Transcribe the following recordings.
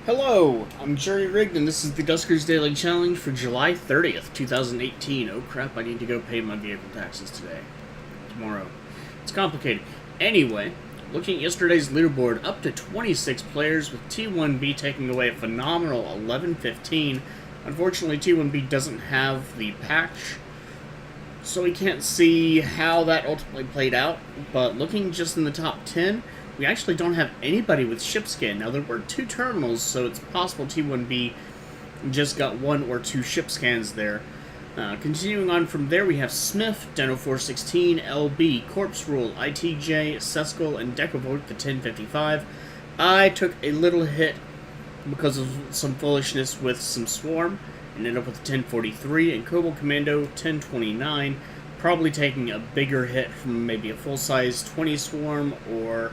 Hello, I'm Jerry Rigged, and this is the Duskers Daily Challenge for July 30th, 2018. Oh crap, I need to go pay my vehicle taxes today. Tomorrow. It's complicated. Anyway, looking at yesterday's leaderboard, up to 26 players, with T1B taking away a phenomenal 11-15. Unfortunately, T1B doesn't have the patch, so we can't see how that ultimately played out, but looking just in the top 10, we actually don't have anybody with ship scan. Now, there were 2 terminals, so it's possible T1B just got 1 or 2 ship scans there. Continuing on from there, we have Smith, Deno 416, LB, Corpse Rule, ITJ, Seskel, and Decavolt, the 1055. I took a little hit because of some foolishness with some Swarm, and ended up with the 1043, and Kobo Commando, 1029, probably taking a bigger hit from maybe a full-size 20 Swarm, or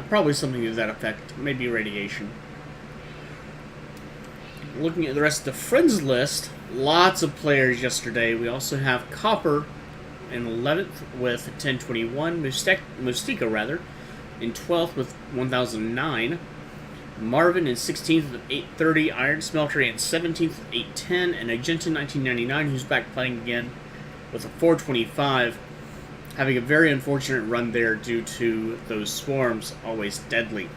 probably something to that effect, maybe radiation. Looking at the rest of the friends list, lots of players yesterday. We also have Copper in 11th with 1021, Mustika rather, in 12th with 1009, Marvin in 16th with 830, Iron Smelter in 17th with 810, and Agenta 1999, who's back playing again, with a 425. Having a very unfortunate run there due to those swarms always deadly.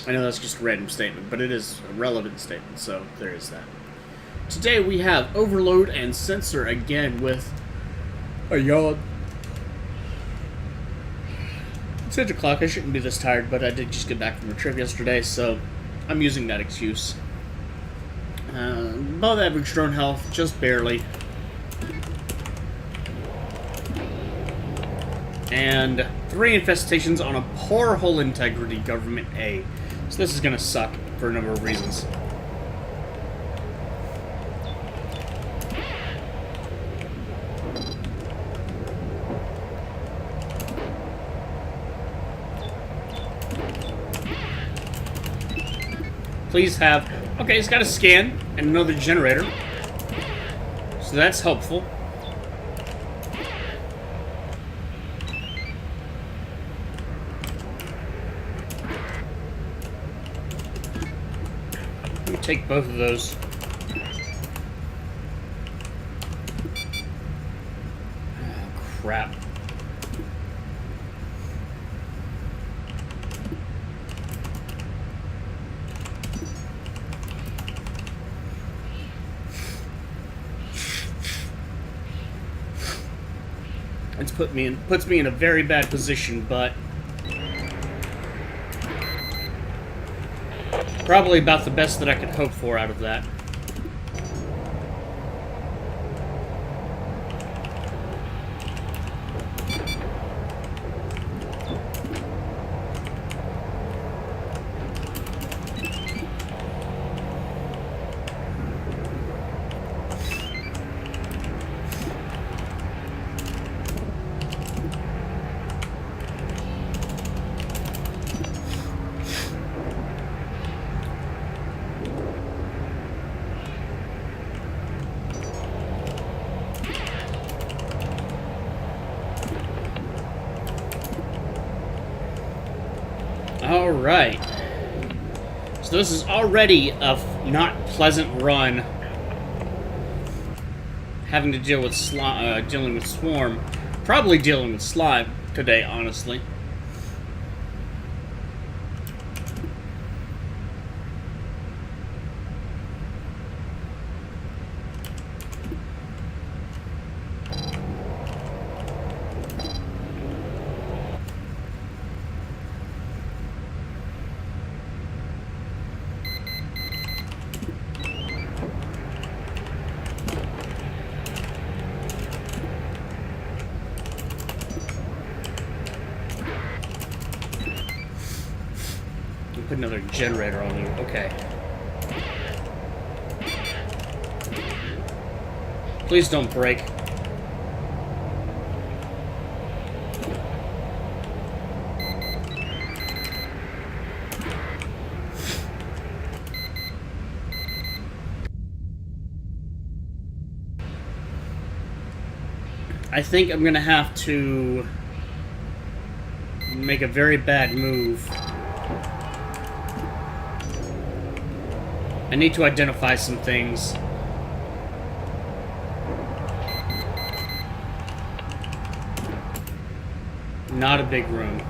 I know that's just a random statement, but it is a relevant statement, so there is that. Today we have Overload and Sensor again with a yawn. It's 8 o'clock, I shouldn't be this tired, but I did just get back from a trip yesterday, so I'm using that excuse. Above average drone health, just barely. And 3 infestations on a poor hull integrity, Government A. So this is going to suck for a number of reasons. Please have... Okay, it's got a scan and another generator. So that's helpful. Take both of those. Oh, crap. It's puts me in a very bad position, but probably about the best that I could hope for out of that. Alright. So this is already a not pleasant run. Having to deal with dealing with Swarm. Probably dealing with Slime today, honestly. Put another generator on you. Okay. Please don't break. I think I'm gonna have to make a very bad move. I need to identify some things. Not a big room.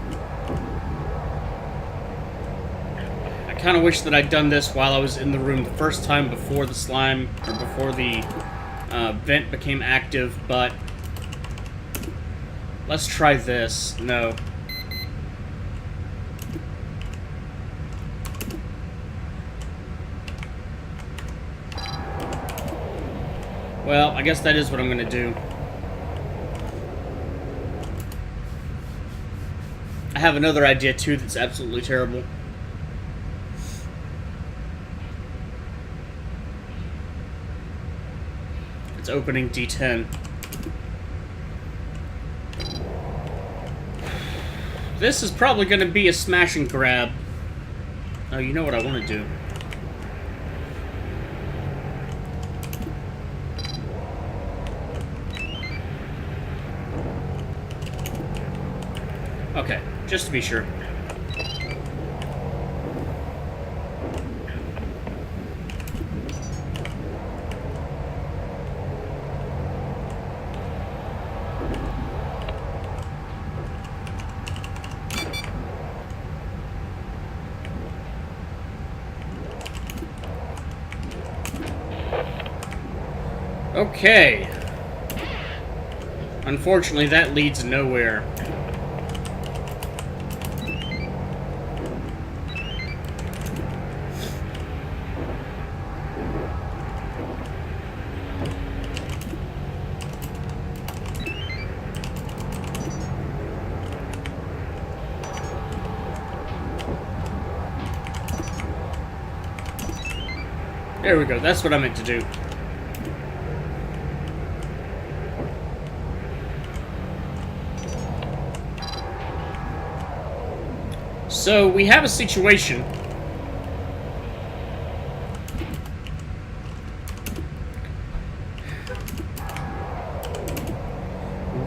I kind of wish that I'd done this while I was in the room the first time before the slime, or before the vent became active, but let's try this. No. Well, I guess that is what I'm going to do. I have another idea, too, that's absolutely terrible. It's opening D10. This is probably going to be a smash and grab. Oh, you know what I want to do? Okay, just to be sure. Okay. Unfortunately, that leads nowhere. There we go, that's what I meant to do. So, we have a situation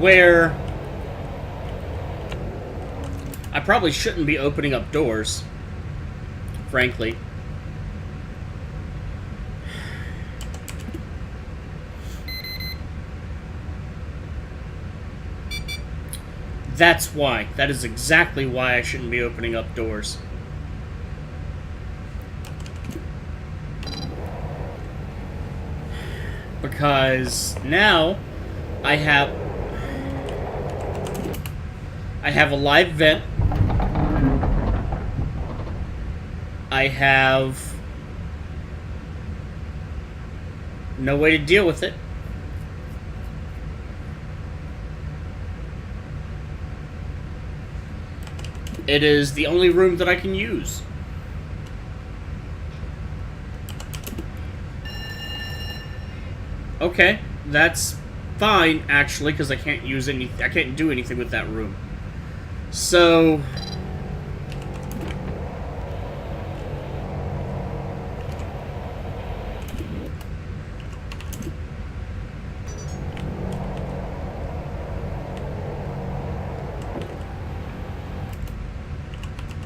where I probably shouldn't be opening up doors, frankly. That's why. That is exactly why I shouldn't be opening up doors. Because now I have a live vent. I have no way to deal with it. It is the only room that I can use. Okay, that's fine actually, because I can't do anything with that room. So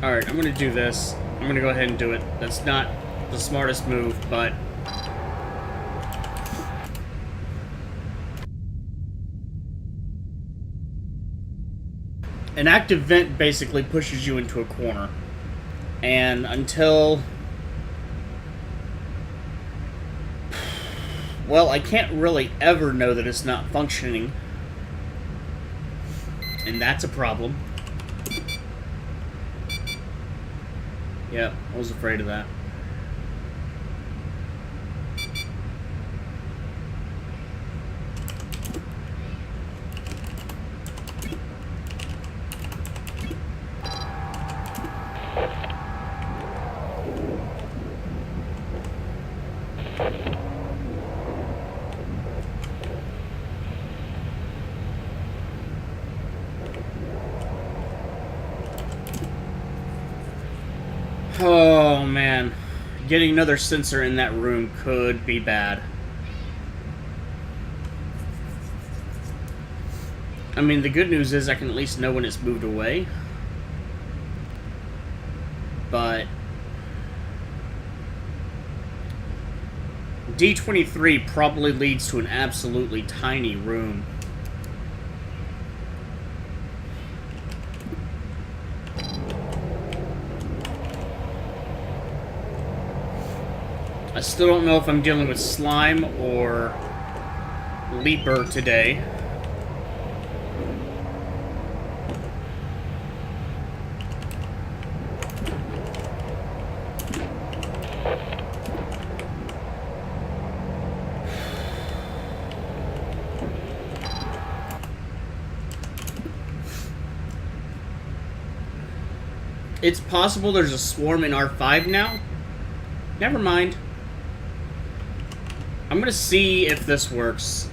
alright, I'm gonna do this. I'm gonna go ahead and do it. That's not the smartest move, but an active vent basically pushes you into a corner. And until... well, I can't really ever know that it's not functioning. And that's a problem. Yep, I was afraid of that. Oh, man. Getting another sensor in that room could be bad. I mean, the good news is I can at least know when it's moved away. But D23 probably leads to an absolutely tiny room. I still don't know if I'm dealing with slime or leaper today. It's possible there's a swarm in R5 now. Never mind. I'm gonna see if this works.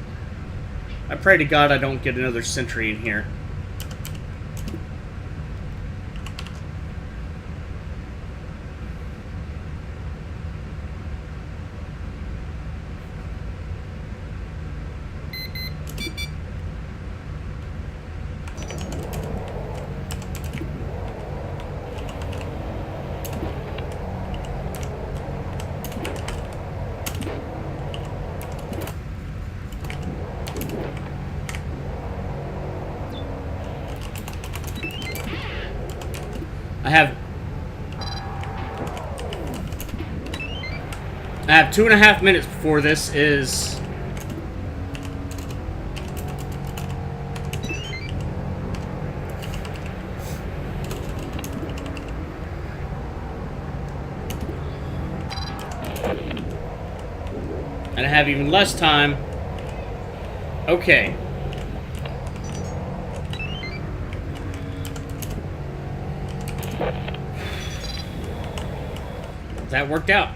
I pray to God I don't get another sentry in here. I have 2.5 minutes before this is... And I have even less time. Okay. That worked out.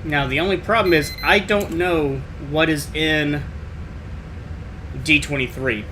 Now, the only problem is I don't know what is in D23.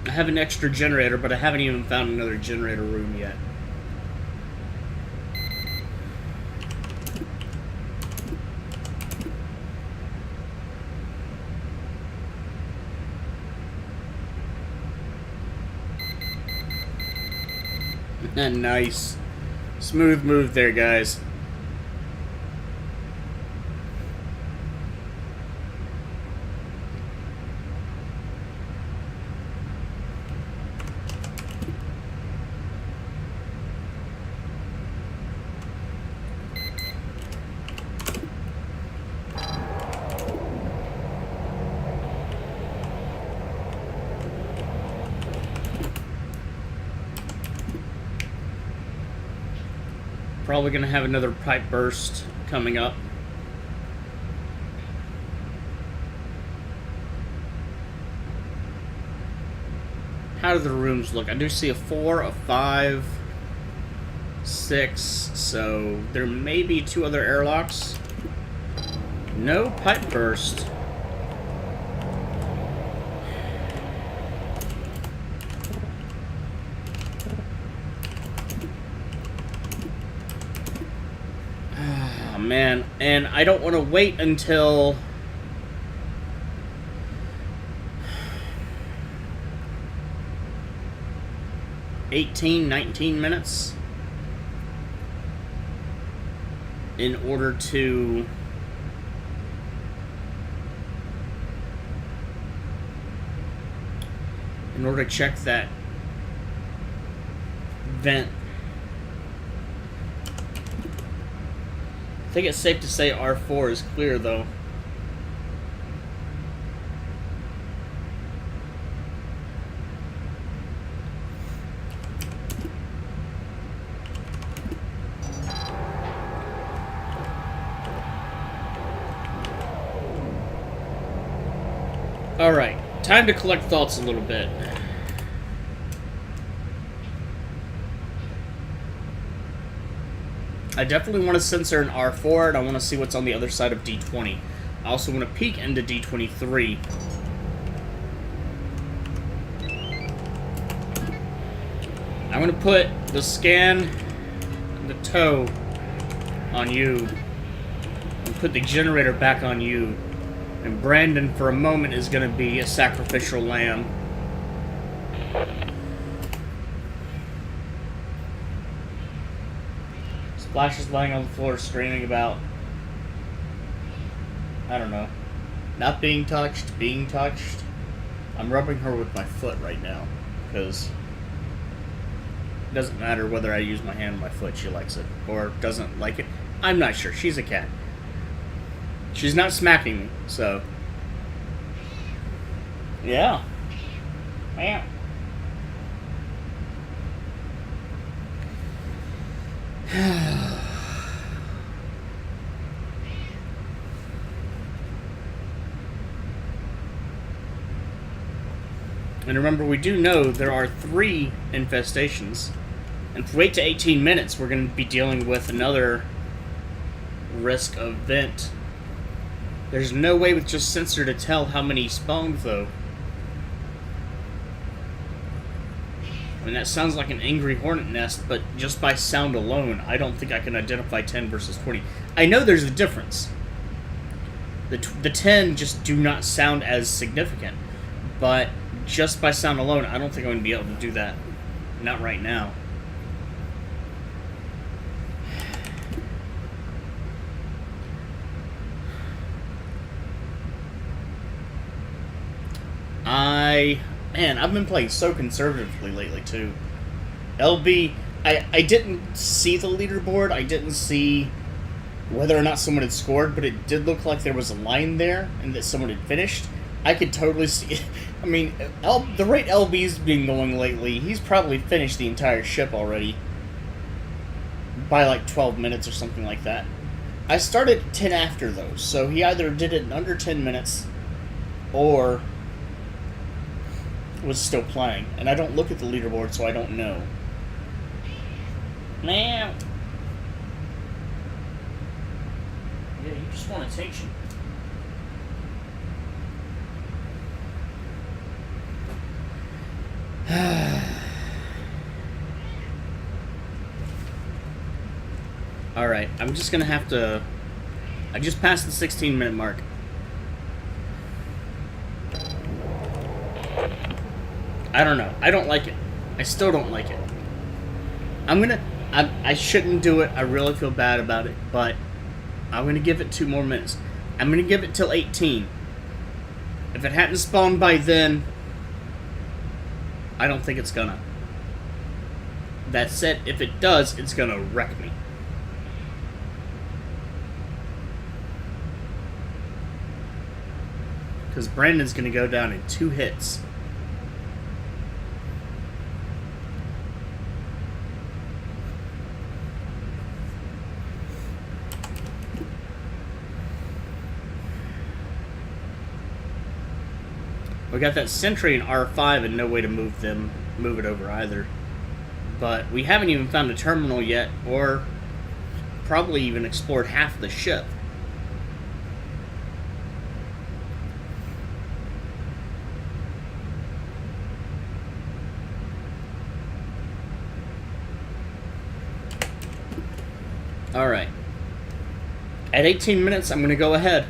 I have an extra generator, but I haven't even found another generator room yet. Nice. Smooth move there, guys. Probably going to have another pipe burst coming up. How do the rooms look? I do see a 4, a 5, 6, so there may be 2 other airlocks. No pipe burst. Man, and I don't want to wait until 19 minutes in order to check that vent. I think it's safe to say R4 is clear, though. Alright, time to collect thoughts a little bit. I definitely want to censor an R4, and I want to see what's on the other side of D20. I also want to peek into D23. I'm going to put the scan and the tow on you, and put the generator back on you. And Brandon, for a moment, is going to be a sacrificial lamb. Splash is lying on the floor screaming about, I don't know, not being touched, being touched. I'm rubbing her with my foot right now, because it doesn't matter whether I use my hand or my foot, she likes it, or doesn't like it. I'm not sure. She's a cat. She's not smacking me, so. Yeah. Meow. And remember, we do know there are 3 infestations. And if we wait to 18 minutes, we're going to be dealing with another risk of vent. There's no way with just sensor to tell how many spawned, though. I mean, that sounds like an angry hornet nest, but just by sound alone, I don't think I can identify 10 versus 20. I know there's a difference. The 10 just do not sound as significant, but just by sound alone, I don't think I'm going to be able to do that. Not right now. Man, I've been playing so conservatively lately, too. LB, I didn't see the leaderboard, I didn't see whether or not someone had scored, but it did look like there was a line there, and that someone had finished. I could totally see it. I mean, the rate LB's been going lately, he's probably finished the entire ship already. By like 12 minutes or something like that. I started 10 after those, so he either did it in under 10 minutes, or was still playing. And I don't look at the leaderboard, so I don't know. Meow. Yeah, you just want attention. Alright, I'm just gonna have to... I just passed the 16-minute mark. I don't know. I don't like it. I still don't like it. I shouldn't do it. I really feel bad about it, but I'm gonna give it 2 more minutes. I'm gonna give it till 18. If it hadn't spawned by then, I don't think it's gonna. That said, if it does, it's gonna wreck me. Because Brandon's gonna go down in 2 hits. We got that sentry in R5 and no way to move it over either. But we haven't even found a terminal yet, or probably even explored half of the ship. Alright. At 18 minutes, I'm going to go ahead.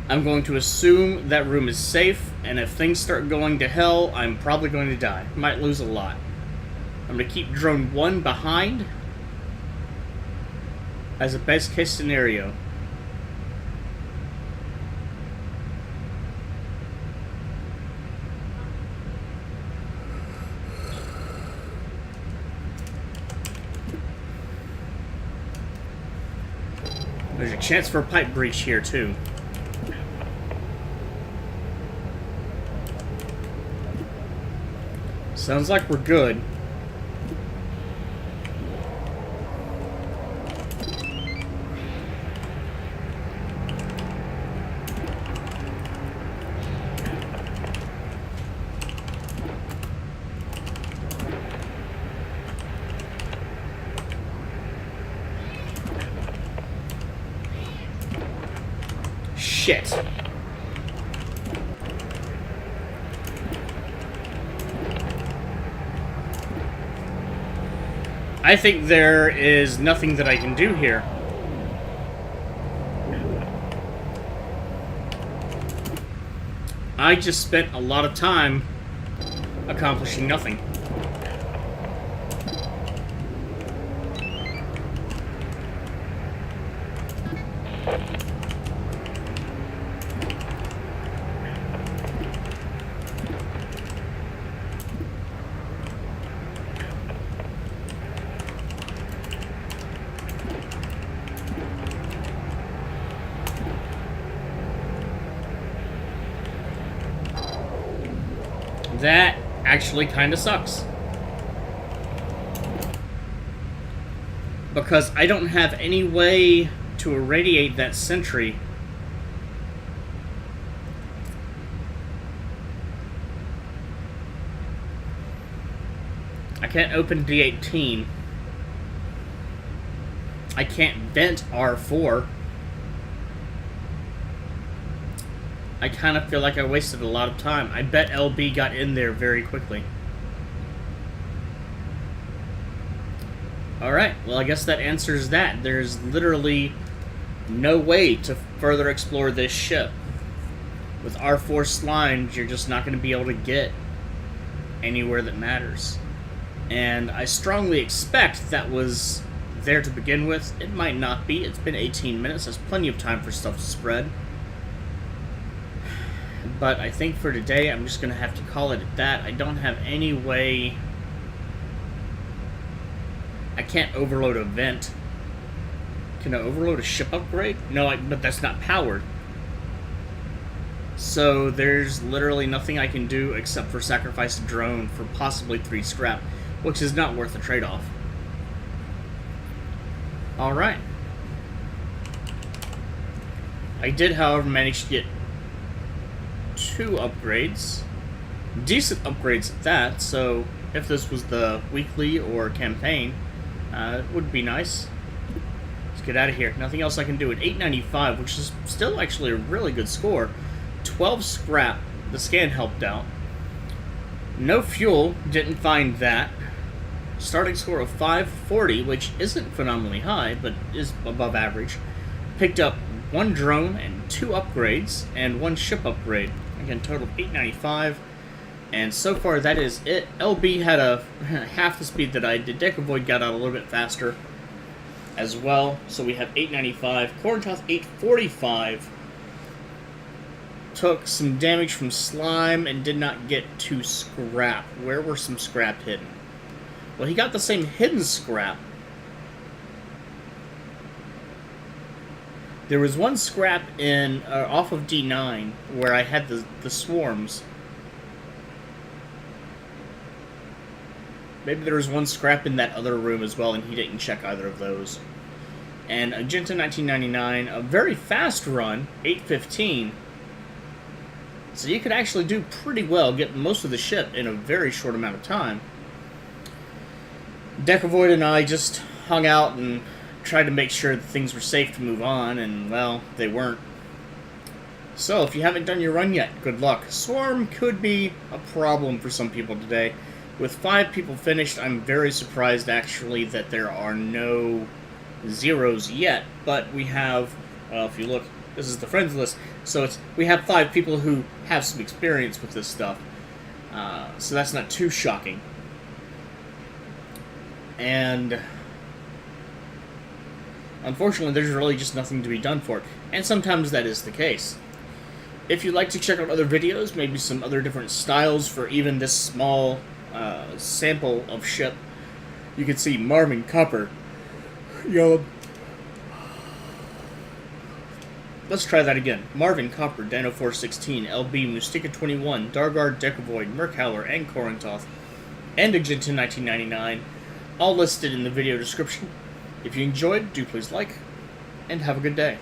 I'm going to assume that room is safe, and if things start going to hell, I'm probably going to die. Might lose a lot. I'm going to keep drone 1 behind as a best case scenario. There's a chance for a pipe breach here, too. Sounds like we're good. Shit. I think there is nothing that I can do here. I just spent a lot of time accomplishing nothing. That actually kind of sucks. Because I don't have any way to irradiate that sentry. I can't open D18. I can't vent R4. I kind of feel like I wasted a lot of time. I bet LB got in there very quickly. Alright, well I guess that answers that. There's literally no way to further explore this ship. With R4 slimes, you're just not going to be able to get anywhere that matters. And I strongly expect that was there to begin with. It might not be. It's been 18 minutes. There's plenty of time for stuff to spread. But I think for today, I'm just going to have to call it at that. I don't have any way... I can't overload a vent. Can I overload a ship upgrade? No, but that's not powered. So there's literally nothing I can do except for sacrifice a drone for possibly 3 scrap, which is not worth the trade-off. Alright. I did, however, manage to get 2 upgrades. Decent upgrades at that, so if this was the weekly or campaign, it would be nice. Let's get out of here. Nothing else I can do at 895, which is still actually a really good score. 12 scrap. The scan helped out. No fuel. Didn't find that. Starting score of 540, which isn't phenomenally high, but is above average. Picked up 1 drone and 2 upgrades, and 1 ship upgrade. Again, total of 895. And so far, that is it. LB had a half the speed that I did. Decavoid got out a little bit faster as well. So we have 895. Corintoth 845. Took some damage from slime and did not get to scrap. Where were some scrap hidden? Well, he got the same hidden scrap. There was 1 scrap in off of D9 where I had the swarms. Maybe there was 1 scrap in that other room as well, and he didn't check either of those. And Agenta 1999, a very fast run, 815. So you could actually do pretty well, get most of the ship in a very short amount of time. Decavoid and I just hung out and tried to make sure that things were safe to move on, and, well, they weren't. So, if you haven't done your run yet, good luck. Swarm could be a problem for some people today. With 5 people finished, I'm very surprised, actually, that there are no zeros yet, but we have, well, if you look, this is the friends list, so we have 5 people who have some experience with this stuff, so that's not too shocking. And unfortunately, there's really just nothing to be done for it, and sometimes that is the case. If you'd like to check out other videos, maybe some other different styles for even this small sample of ship, you can see Marvin Copper. Yo. Let's try that again. Marvin Copper, Dino 416, LB, Mustika 21, Dargard, Decavoid, Merkhauer, and Corintoth, and Agenta 1999, all listed in the video description. If you enjoyed, do please like, and have a good day.